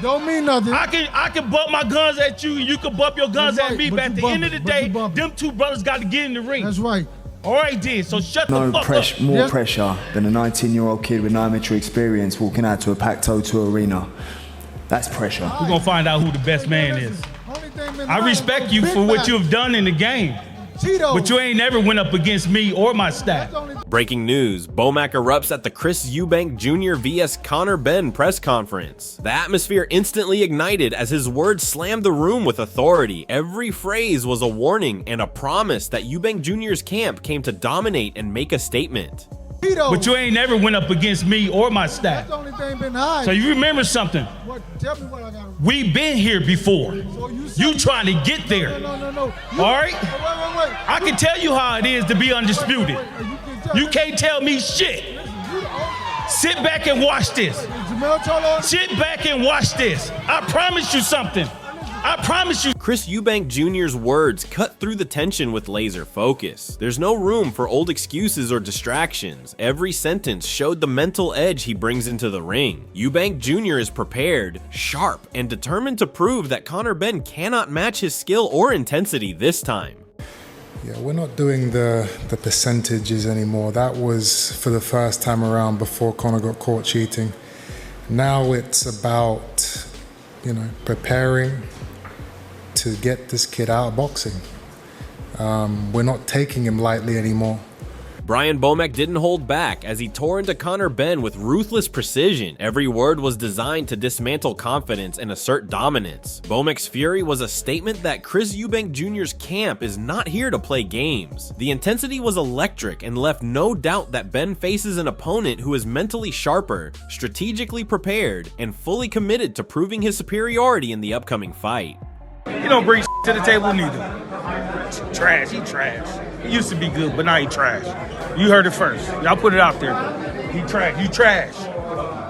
Don't mean nothing. I can bump my guns at you, and you can bump your guns at me. But at the end of the day, them two brothers got to get in the ring. That's right. All right, then. So shut the fuck up. More pressure than a 19-year-old kid with no amateur experience walking out to a packed O2 arena. That's pressure. We're gonna find out who the best man is. I respect you for what you have done in the game, but you ain't never went up against me or my staff. Breaking news, Bomac erupts at the Chris Eubank Jr. vs Conor Benn press conference. The atmosphere instantly ignited as his words slammed the room with authority. Every phrase was a warning and a promise that Eubank Jr.'s camp came to dominate and make a statement. But you ain't never went up against me or my staff. That's the only thing been high. So you remember something. Tell me what I got. We've been here before. So you trying to get there. No. All right? Wait. I can tell you how it is to be undisputed. You can't tell me shit. Sit back and watch this. Sit back and watch this. I promise you something. I promise you. Chris Eubank Jr.'s words cut through the tension with laser focus. There's no room for old excuses or distractions. Every sentence showed the mental edge he brings into the ring. Eubank Jr. is prepared, sharp, and determined to prove that Conor Benn cannot match his skill or intensity this time. Yeah, we're not doing the percentages anymore. That was for the first time around before Conor got caught cheating. Now it's about, preparing to get this kid out of boxing. We're not taking him lightly anymore. Brian Bomac didn't hold back as he tore into Conor Benn with ruthless precision. Every word was designed to dismantle confidence and assert dominance. Bomac's fury was a statement that Chris Eubank Jr.'s camp is not here to play games. The intensity was electric and left no doubt that Benn faces an opponent who is mentally sharper, strategically prepared, and fully committed to proving his superiority in the upcoming fight. He don't bring to the table neither. Trash, he trash. He used to be good, but now he trash. You heard it first. Y'all put it out there. He trash. You trash.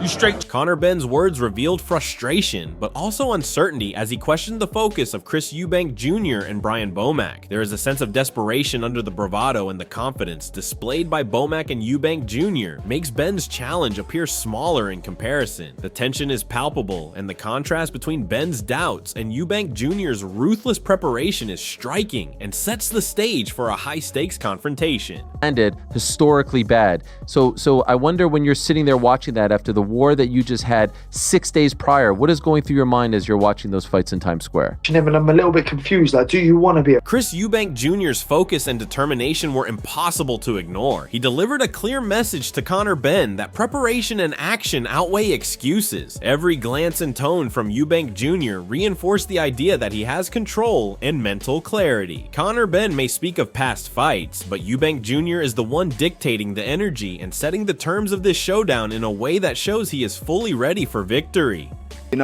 You straight. Conor Benn's words revealed frustration, but also uncertainty as he questioned the focus of Chris Eubank Jr. and Brian Bomac. There is a sense of desperation under the bravado, and the confidence displayed by Bomac and Eubank Jr. makes Benn's challenge appear smaller in comparison. The tension is palpable, and the contrast between Benn's doubts and Eubank Jr.'s ruthless preparation is striking and sets the stage for a high-stakes confrontation. Ended historically bad. So I wonder, when you're sitting there watching that after the war that you just had 6 days prior, what is going through your mind as you're watching those fights in Times Square? And I'm a little bit confused. Like, do you want to be a... Chris Eubank Jr.'s focus and determination were impossible to ignore. He delivered a clear message to Conor Benn that preparation and action outweigh excuses. Every glance and tone from Eubank Jr. reinforced the idea that he has control and mental clarity. Conor Benn may speak of past fights, but Eubank Jr. is the one dictating the energy and setting the terms of this showdown in a way that shows he is fully ready for victory. I'm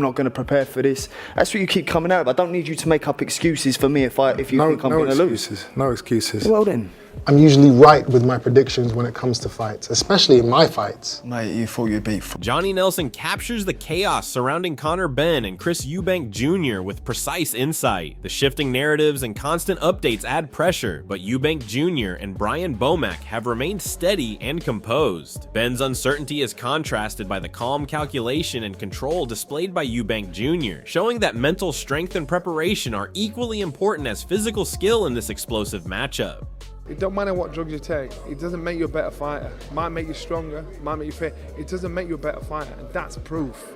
not going to prepare for this. That's what you keep coming out of. I don't need you to make up excuses for me if you think I'm going to lose. No excuses. Well then. I'm usually right with my predictions when it comes to fights, especially in my fights. Mate, you thought you'd beat. Johnny Nelson captures the chaos surrounding Conor Benn and Chris Eubank Jr. with precise insight. The shifting narratives and constant updates add pressure, but Eubank Jr. and Brian Bomac have remained steady and composed. Benn's uncertainty is contrasted by the calm calculation and control displayed by Eubank Jr., showing that mental strength and preparation are equally important as physical skill in this explosive matchup. It don't matter what drugs you take, it doesn't make you a better fighter. It might make you stronger, it might make you fit, it doesn't make you a better fighter, and that's proof.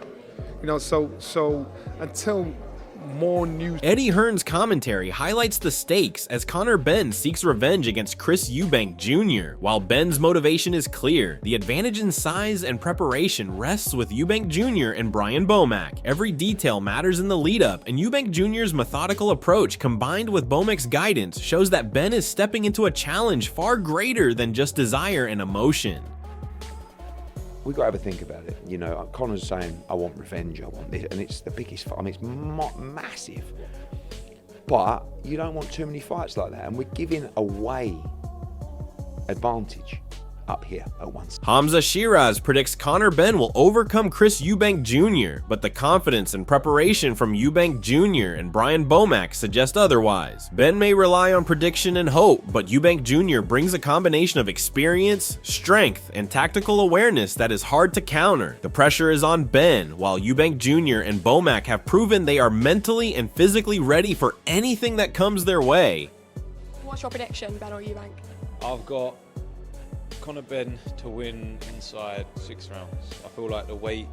So until more news. Eddie Hearn's commentary highlights the stakes as Conor Benn seeks revenge against Chris Eubank Jr. While Benn's motivation is clear, the advantage in size and preparation rests with Eubank Jr. and Brian Bomac. Every detail matters in the lead-up, and Eubank Jr.'s methodical approach combined with Bomac's guidance shows that Benn is stepping into a challenge far greater than just desire and emotion. We've got to have a think about it. Conor's saying, I want revenge, I want this, and it's the biggest fight. I mean, it's massive. But you don't want too many fights like that, and we're giving away advantage. up here at once. Hamza Shiraz predicts Conor Benn will overcome Chris Eubank Jr., but the confidence and preparation from Eubank Jr. and Brian Bomac suggest otherwise. Benn may rely on prediction and hope, but Eubank Jr. brings a combination of experience, strength, and tactical awareness that is hard to counter. The pressure is on Benn, while Eubank Jr. and Bomac have proven they are mentally and physically ready for anything that comes their way. What's your prediction, Ben or Eubank? I've got Conor Benn to win inside 6 rounds. I feel like the weight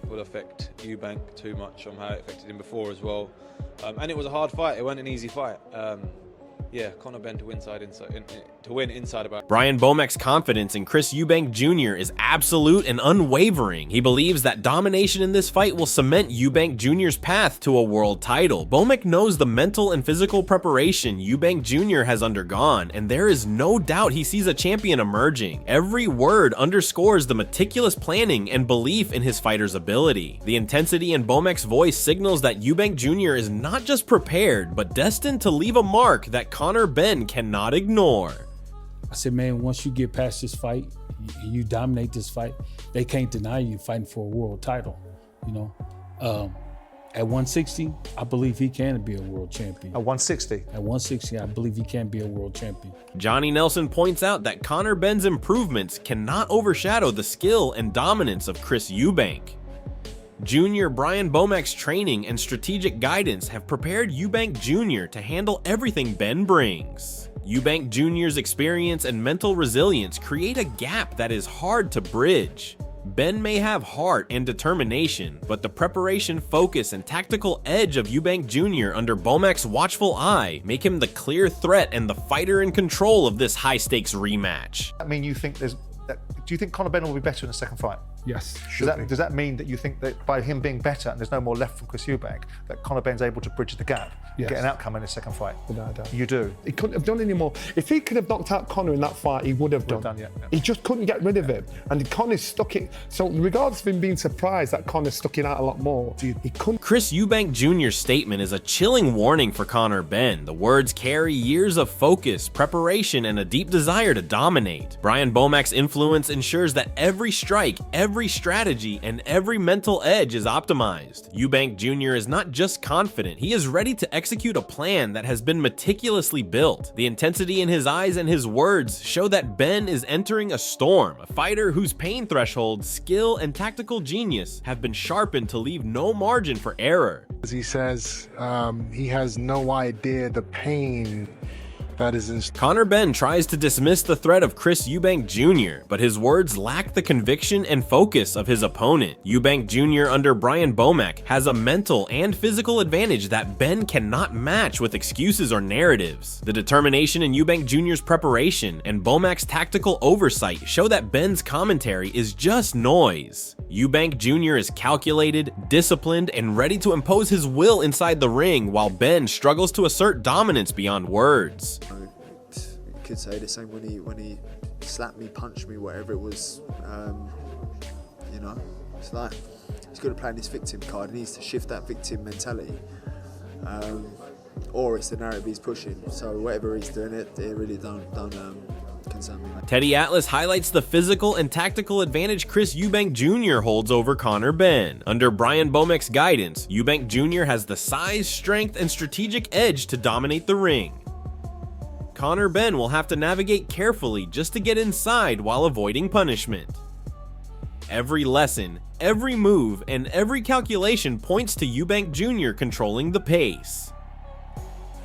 will affect Eubank too much on how it affected him before as well. And it was a hard fight. It wasn't an easy fight. Yeah, Conor Benn to win inside about. Brian Bomac's confidence in Chris Eubank Jr. is absolute and unwavering. He believes that domination in this fight will cement Eubank Jr.'s path to a world title. Bomac knows the mental and physical preparation Eubank Jr. has undergone, and there is no doubt he sees a champion emerging. Every word underscores the meticulous planning and belief in his fighter's ability. The intensity in Bomac's voice signals that Eubank Jr. is not just prepared, but destined to leave a mark that Conor Benn cannot ignore. I said, man, once you get past this fight, you dominate this fight, they can't deny you fighting for a world title, you know. At 160, I believe he can be a world champion. At 160? At 160, I believe he can be a world champion. Johnny Nelson points out that Conor Benn's improvements cannot overshadow the skill and dominance of Chris Eubank. Junior Brian Bomac's training and strategic guidance have prepared Eubank Jr. to handle everything Benn brings. Eubank Jr.'s experience and mental resilience create a gap that is hard to bridge. Benn may have heart and determination, but the preparation, focus, and tactical edge of Eubank Jr. under Bomac's watchful eye make him the clear threat and the fighter in control of this high-stakes rematch. I mean, do you think Conor Benn will be better in the second fight? Yes. Does that mean that you think that by him being better and there's no more left from Chris Eubank, that Conor Benn's able to bridge the gap, Yes. get an outcome in his second fight? Without a doubt. You do? He couldn't have done any more. If he could have knocked out Conor in that fight, he would have done. He just couldn't get rid of him. And Conor stuck it. So regardless of him being surprised that Conor stuck it out a lot more, he couldn't. Chris Eubank Jr.'s statement is a chilling warning for Conor Benn. The words carry years of focus, preparation, and a deep desire to dominate. Brian Bomac's influence ensures that every strike, every strategy, and every mental edge is optimized. Eubank Jr. is not just confident, he is ready to execute a plan that has been meticulously built. The intensity in his eyes and his words show that Benn is entering a storm, a fighter whose pain threshold, skill, and tactical genius have been sharpened to leave no margin for error. As he says, he has no idea the pain that is in. Conor Benn tries to dismiss the threat of Chris Eubank Jr., but his words lack the conviction and focus of his opponent. Eubank Jr. under Brian Bomac has a mental and physical advantage that Benn cannot match with excuses or narratives. The determination in Eubank Jr.'s preparation and Bomac's tactical oversight show that Benn's commentary is just noise. Eubank Jr. is calculated, disciplined, and ready to impose his will inside the ring, while Benn struggles to assert dominance beyond words. You could say the same when he slapped me, punched me, whatever it was. You know, it's like he's got to play on his victim card. He needs to shift that victim mentality, or it's the narrative he's pushing. So whatever he's doing, it really don't concern me. Teddy Atlas highlights the physical and tactical advantage Chris Eubank Jr. holds over Conor Benn. Under Brian Bomac's guidance, Eubank Jr. has the size, strength, and strategic edge to dominate the ring. Conor Benn will have to navigate carefully just to get inside while avoiding punishment. Every lesson, every move, and every calculation points to Eubank Jr. controlling the pace.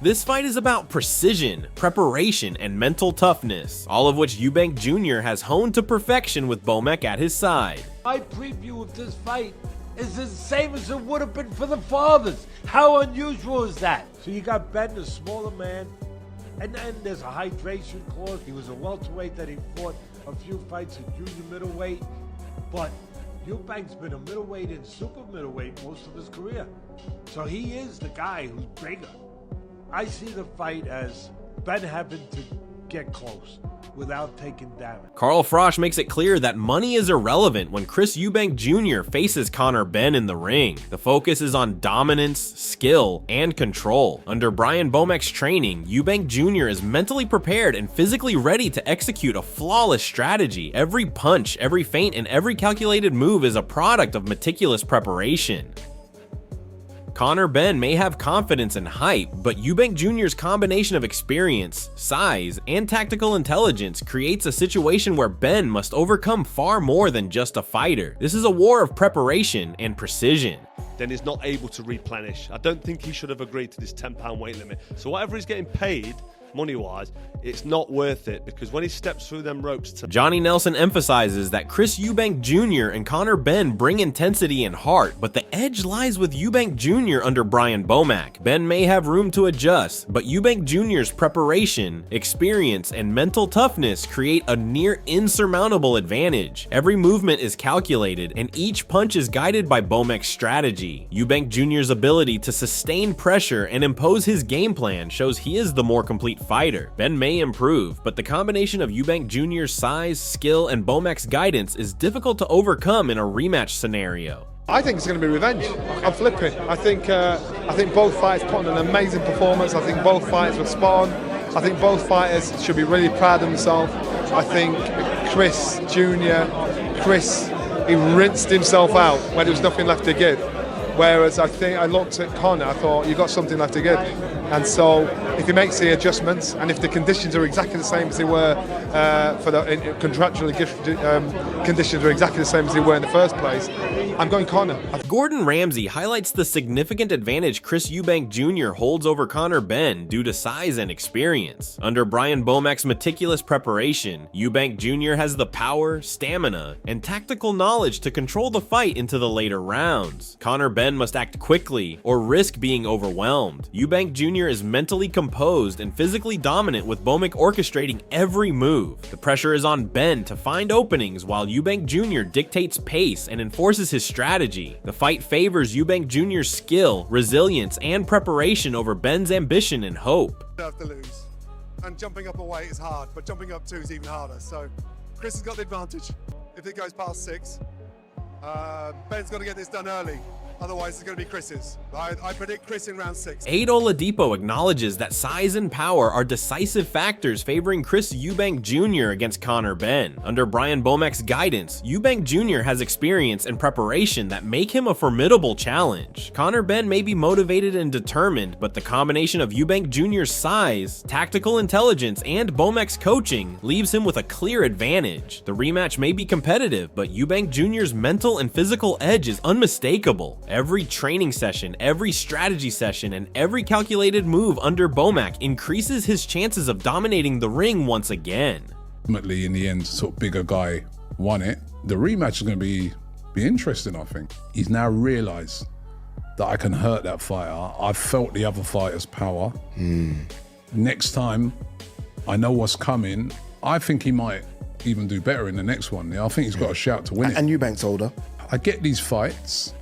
This fight is about precision, preparation, and mental toughness, all of which Eubank Jr. has honed to perfection with Bomac at his side. My preview of this fight is the same as it would have been for the fathers. How unusual is that? So you got Benn, a smaller man, and then there's a hydration clause. He was a welterweight that he fought a few fights at junior middleweight, but Eubank's been a middleweight and super middleweight most of his career. So he is the guy who's bigger. I see the fight as Ben having to get close. without taking damage. Carl Frosch makes it clear that money is irrelevant when Chris Eubank Jr. faces Conor Benn in the ring. The focus is on dominance, skill, and control. Under Brian Bomac's training, Eubank Jr. is mentally prepared and physically ready to execute a flawless strategy. Every punch, every feint, and every calculated move is a product of meticulous preparation. Conor Benn may have confidence and hype, but Eubank Jr.'s combination of experience, size, and tactical intelligence creates a situation where Benn must overcome far more than just a fighter. This is a war of preparation and precision. Then he's not able to replenish. I don't think he should have agreed to this £10 weight limit. So whatever he's getting paid, money-wise, it's not worth it, because when he steps through them ropes Johnny Nelson emphasizes that Chris Eubank Jr. and Conor Benn bring intensity and heart, but the edge lies with Eubank Jr. under Brian Bomac. Benn may have room to adjust, but Eubank Jr.'s preparation, experience, and mental toughness create a near insurmountable advantage. Every movement is calculated, and each punch is guided by Bomac's strategy. Eubank Jr.'s ability to sustain pressure and impose his game plan shows he is the more complete fighter. Benn may improve, but the combination of Eubank Jr.'s size, skill, and Bomac's guidance is difficult to overcome in a rematch scenario. I think it's going to be revenge. I'm flipping. I think both fighters put on an amazing performance. I think both fighters were spot on. I think both fighters should be really proud of themselves. I think Chris Jr., he rinsed himself out when there was nothing left to give. Whereas I looked at Conor, I thought, you've got something left to give. And so if he makes the adjustments, and if the conditions are exactly the same as they were contractually conditions are exactly the same as they were in the first place, I'm going Conor. Gordon Ramsay highlights the significant advantage Chris Eubank Jr. holds over Conor Benn due to size and experience. Under Brian Bomac's meticulous preparation, Eubank Jr. has the power, stamina, and tactical knowledge to control the fight into the later rounds. Conor Benn must act quickly or risk being overwhelmed. Eubank Jr. is mentally composed and physically dominant, with Bomac orchestrating every move. The pressure is on Benn to find openings while Eubank Jr. dictates pace and enforces his strategy. The fight favors Eubank Jr.'s skill, resilience, and preparation over Benn's ambition and hope. Have to lose. And jumping up a weight is hard, but jumping up 2 is even harder. So Chris has got the advantage. If it goes past 6, Ben's got to get this done early. Otherwise, it's going to be Chris's. I predict Chris in round 6. Ado Oladipo acknowledges that size and power are decisive factors favoring Chris Eubank Jr. against Conor Benn. Under Brian Bomac's guidance, Eubank Jr. has experience and preparation that make him a formidable challenge. Conor Benn may be motivated and determined, but the combination of Eubank Jr.'s size, tactical intelligence, and Bomac's coaching leaves him with a clear advantage. The rematch may be competitive, but Eubank Jr.'s mental and physical edge is unmistakable. Every training session, every strategy session, and every calculated move under Bomac increases his chances of dominating the ring once again. Ultimately, in the end, sort of bigger guy won it. The rematch is going to be interesting, I think. He's now realised that I can hurt that fighter. I've felt the other fighter's power. Next time, I know what's coming. I think he might even do better in the next one. I think he's got a shout to win it. And Eubank's older. I get these fights,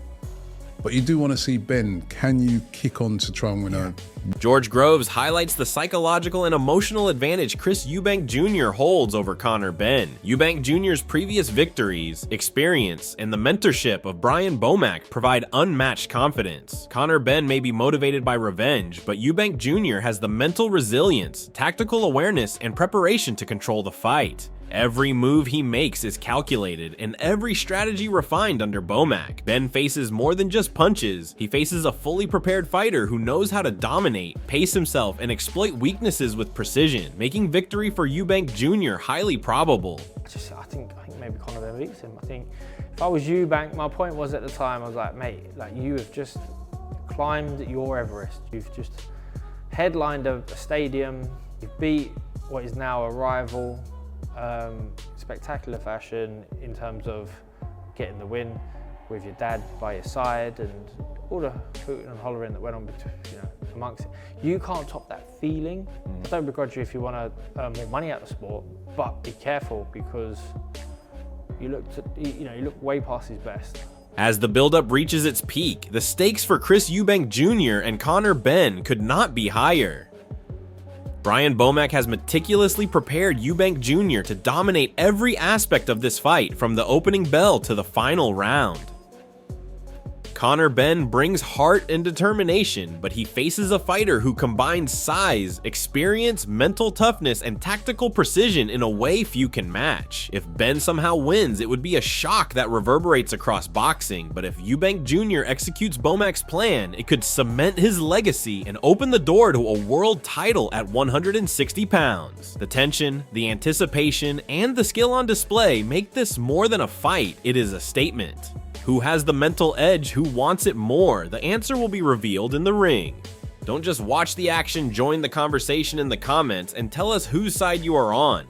but you do want to see Benn, can you kick on to try and win a... George Groves highlights the psychological and emotional advantage Chris Eubank Jr. holds over Conor Benn. Eubank Jr.'s previous victories, experience, and the mentorship of Brian Bomac provide unmatched confidence. Conor Benn may be motivated by revenge, but Eubank Jr. has the mental resilience, tactical awareness, and preparation to control the fight. Every move he makes is calculated, and every strategy refined under Bomac. Benn faces more than just punches. He faces a fully prepared fighter who knows how to dominate, pace himself, and exploit weaknesses with precision, making victory for Eubank Jr. highly probable. I think maybe Conor Benn beats him. I think if I was Eubank, my point was at the time, I was like, mate, like you have just climbed your Everest. You've just headlined a stadium. You've beat what is now a rival. Spectacular fashion in terms of getting the win with your dad by your side and all the hooting and hollering that went on between, amongst it. You can't top that feeling. I don't begrudge you if you want to earn more money out of the sport, but be careful because you look way past his best. As the buildup reaches its peak, the stakes for Chris Eubank Jr. and Conor Benn could not be higher. Brian Bomac has meticulously prepared Eubank Jr. to dominate every aspect of this fight, from the opening bell to the final round. Conor Benn brings heart and determination, but he faces a fighter who combines size, experience, mental toughness, and tactical precision in a way few can match. If Benn somehow wins, it would be a shock that reverberates across boxing, but if Eubank Jr. executes Bomac's plan, it could cement his legacy and open the door to a world title at 160 pounds. The tension, the anticipation, and the skill on display make this more than a fight, it is a statement. Who has the mental edge? Who wants it more? The answer will be revealed in the ring. Don't just watch the action, join the conversation in the comments, and tell us whose side you are on.